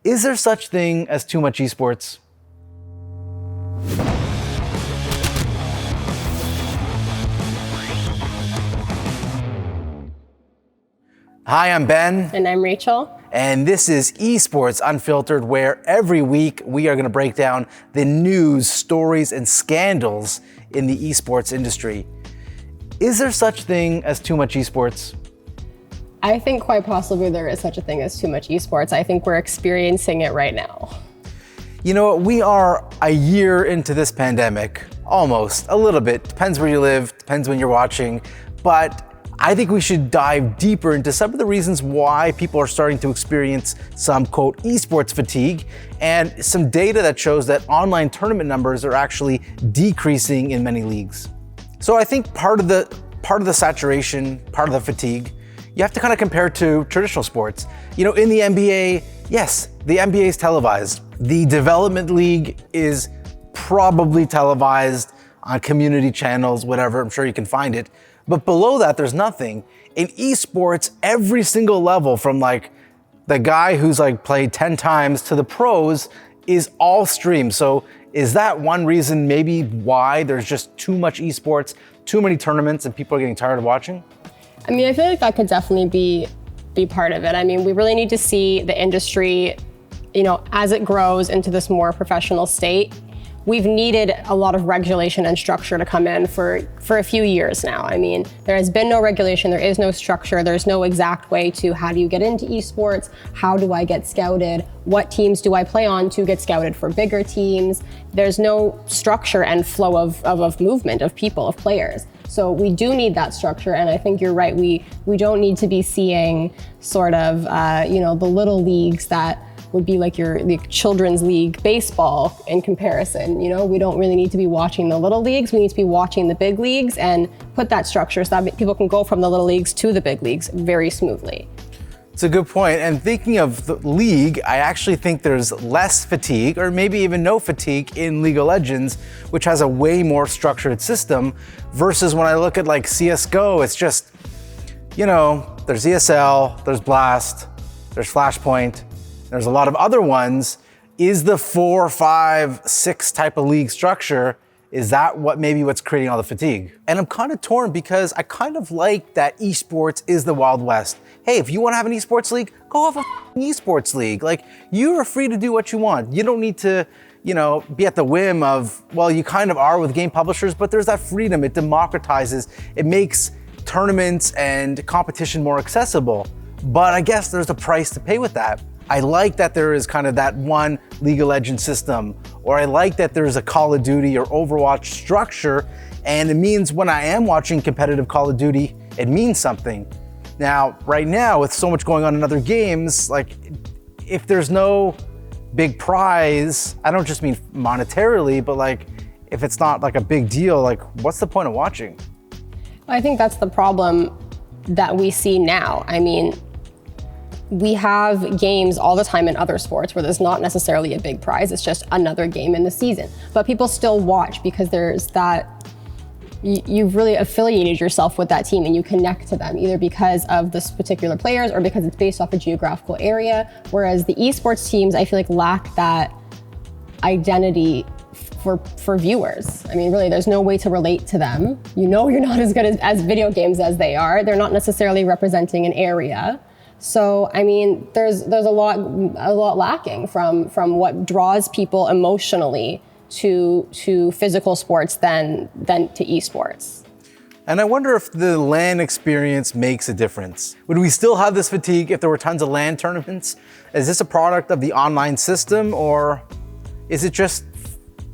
Is there such thing as too much esports? Hi, I'm Ben. And I'm Rachel. And this is Esports Unfiltered, where every week we are going to break down the news, stories, and scandals in the esports industry. Is there such thing as too much esports? I think quite possibly there is such a thing as too much esports. I think we're experiencing it right now. You know, we are a year into this pandemic, almost, a little bit. Depends where you live, depends when you're watching, but I think we should dive deeper into some of the reasons why people are starting to experience some, quote, esports fatigue, and some data that shows that online tournament numbers are actually decreasing in many leagues. So I think part of the saturation, part of the fatigue, you have to kind of compare to traditional sports. You know, in the NBA, yes, the NBA is televised. The development league is probably televised on community channels, whatever, I'm sure you can find it. But below that, there's nothing. In esports, every single level, from like the guy who's like played 10 times to the pros, is all streamed. So is that one reason maybe why there's just too much esports, too many tournaments, and people are getting tired of watching? I mean, I feel like that could definitely be part of it. I mean, we really need to see the industry, you know, as it grows into this more professional state. We've needed a lot of regulation and structure to come in for a few years now. I mean, there has been no regulation, there is no structure, there's no exact way to how do you get into esports, how do I get scouted, what teams do I play on to get scouted for bigger teams. There's no structure and flow of movement of people, of players. So we do need that structure, and I think you're right, we don't need to be seeing sort of, the little leagues that would be like the children's league baseball in comparison. You know, we don't really need to be watching the little leagues. We need to be watching the big leagues and put that structure so that people can go from the little leagues to the big leagues very smoothly. It's a good point. And thinking of the league, I actually think there's less fatigue, or maybe even no fatigue, in League of Legends, which has a way more structured system, versus when I look at like CSGO, it's just, you know, there's ESL, there's Blast, there's Flashpoint, there's a lot of other ones. Is the 4, 5, 6 type of league structure, is that what's creating all the fatigue? And I'm kind of torn because I kind of like that esports is the Wild West. Hey, if you want to have an esports league, go have a esports league. Like, you are free to do what you want. You don't need to, you know, be at the whim of, well, you kind of are with game publishers, but there's that freedom. It democratizes, it makes tournaments and competition more accessible. But I guess there's a price to pay with that. I like that there is kind of that one League of Legends system, or I like that there's a Call of Duty or Overwatch structure, and it means when I am watching competitive Call of Duty, it means something. Now, right now, with so much going on in other games, like, if there's no big prize, I don't just mean monetarily, but like, if it's not like a big deal, like, what's the point of watching? I think that's the problem that we see now. I mean, we have games all the time in other sports where there's not necessarily a big prize, it's just another game in the season. But people still watch because there's that, you've really affiliated yourself with that team and you connect to them, either because of this particular players or because it's based off a geographical area. Whereas the esports teams, I feel like, lack that identity for viewers. I mean, really, there's no way to relate to them. You know, you're not as good as video games as they are. They're not necessarily representing an area. So, I mean, there's a lot lacking from what draws people emotionally to physical sports than to esports. And I wonder if the LAN experience makes a difference. Would we still have this fatigue if there were tons of LAN tournaments? Is this a product of the online system, or is it just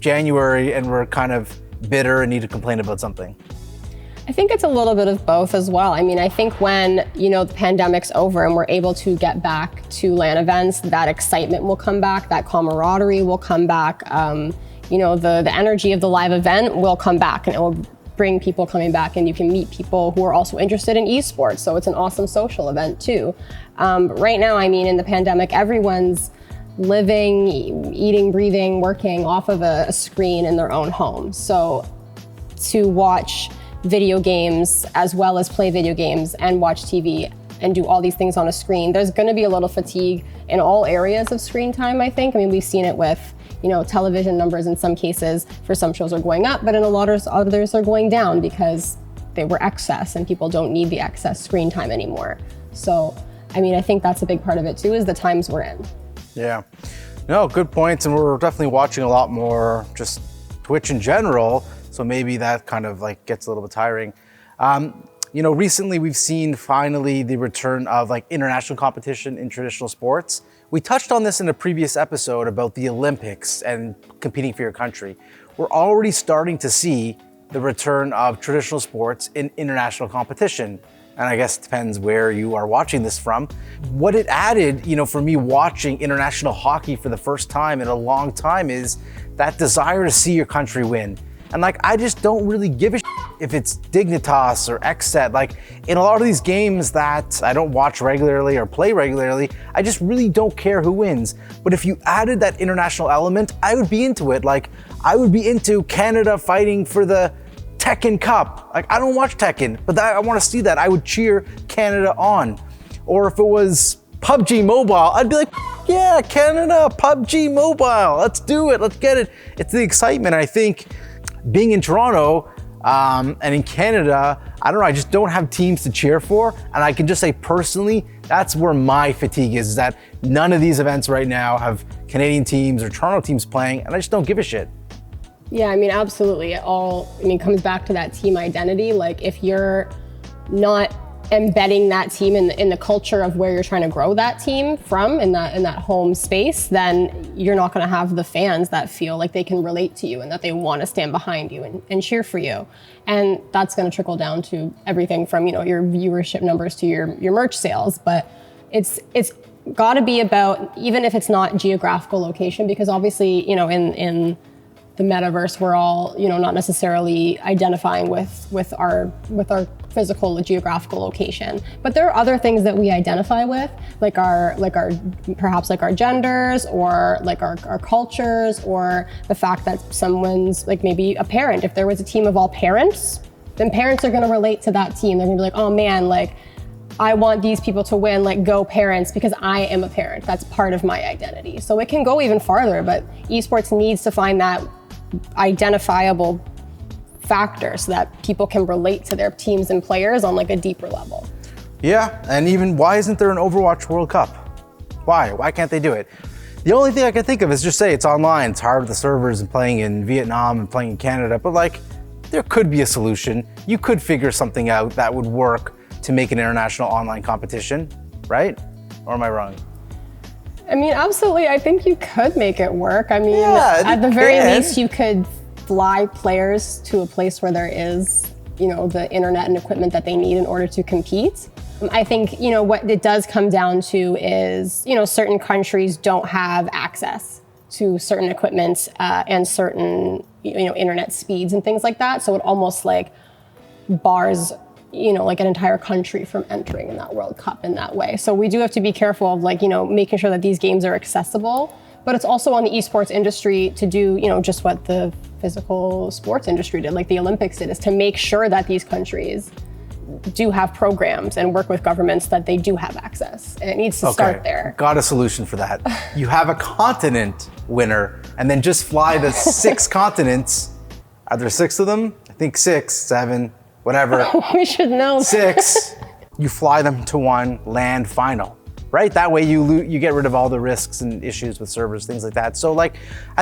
January and we're kind of bitter and need to complain about something? I think it's a little bit of both as well. I mean, I think when, you know, the pandemic's over and we're able to get back to LAN events, that excitement will come back, that camaraderie will come back. You know, the energy of the live event will come back, and it will bring people coming back, and you can meet people who are also interested in esports. So it's an awesome social event too. Right now, I mean, in the pandemic, everyone's living, eating, breathing, working off of a screen in their own home. So to watch video games as well as play video games and watch TV and do all these things on a screen, there's going to be a little fatigue in all areas of screen time, I think. I mean, we've seen it with, television numbers in some cases for some shows are going up, but in a lot of others are going down because they were excess and people don't need the excess screen time anymore. So, I mean, I think that's a big part of it too, is the times we're in. Yeah. No, good points. And we're definitely watching a lot more just Twitch in general. So maybe that kind of like gets a little bit tiring. Recently we've seen finally the return of like international competition in traditional sports. We touched on this in a previous episode about the Olympics and competing for your country. We're already starting to see the return of traditional sports in international competition. And I guess it depends where you are watching this from. What it added, for me watching international hockey for the first time in a long time is that desire to see your country win. And I just don't really give a shit if it's Dignitas or XSET. In a lot of these games that I don't watch regularly or play regularly, I just really don't care who wins. But if you added that international element, I would be into it. I would be into Canada fighting for the Tekken Cup. I don't watch Tekken, but I want to see that. I would cheer Canada on. Or if it was PUBG Mobile, I'd be like, yeah, Canada, PUBG Mobile, let's do it, let's get it. It's the excitement. I think being in Toronto and in Canada, I don't know, I just don't have teams to cheer for. And I can just say personally, that's where my fatigue is that none of these events right now have Canadian teams or Toronto teams playing, and I just don't give a shit. Yeah, I mean, absolutely. It comes back to that team identity. If you're not embedding that team in the culture of where you're trying to grow that team from in that home space, then you're not going to have the fans that feel like they can relate to you and that they want to stand behind you and cheer for you. And that's going to trickle down to everything from, your viewership numbers to your merch sales. But it's got to be about, even if it's not geographical location, because obviously, in the metaverse, we're all, not necessarily identifying with our physical geographical location. But there are other things that we identify with, perhaps our genders, or our cultures, or the fact that someone's maybe a parent. If there was a team of all parents, then parents are gonna relate to that team. They're gonna be like, oh man, I want these people to win, go parents, because I am a parent. That's part of my identity. So it can go even farther, but esports needs to find that identifiable factor so that people can relate to their teams and players on a deeper level. Yeah, and even why isn't there an Overwatch World Cup? Why can't they do it? The only thing I can think of is just say it's online, it's hard with the servers and playing in Vietnam and playing in Canada, but there could be a solution. You could figure something out that would work to make an international online competition, right? Or am I wrong? I mean, absolutely. I think you could make it work. I mean, at the very least, you could fly players to a place where there is, the internet and equipment that they need in order to compete. I think, what it does come down to is, certain countries don't have access to certain equipment and certain, internet speeds and things like that. So it almost bars an entire country from entering in that World Cup in that way. So we do have to be careful of making sure that these games are accessible, but it's also on the esports industry to do, just what the physical sports industry did, the Olympics did, is to make sure that these countries do have programs and work with governments that they do have access. And it needs to start there. Got a solution for that. You have a continent winner and then just fly the 6 continents. Are there 6 of them? I think 6, 7, whatever. We should know. 6, you fly them to one land final, right? That way you get rid of all the risks and issues with servers, things like that. So I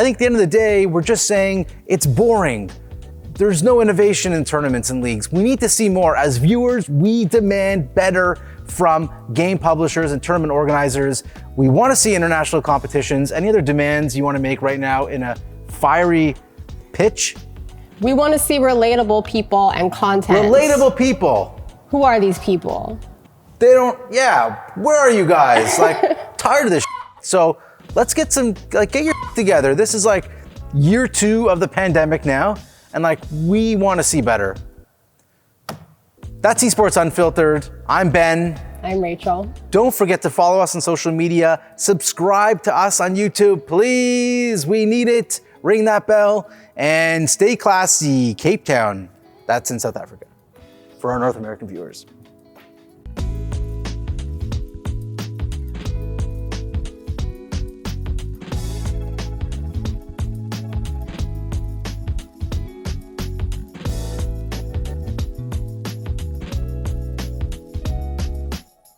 think at the end of the day, we're just saying it's boring. There's no innovation in tournaments and leagues. We need to see more. As viewers, we demand better from game publishers and tournament organizers. We want to see international competitions. Any other demands you want to make right now in a fiery pitch? We want to see relatable people and content. Relatable people. Who are these people? Where are you guys? Tired of this shit. So let's get your together. This is year 2 of the pandemic now, and we want to see better. That's Esports Unfiltered. I'm Ben. I'm Rachel. Don't forget to follow us on social media. Subscribe to us on YouTube, please. We need it. Ring that bell and stay classy. Cape Town. That's in South Africa for our North American viewers.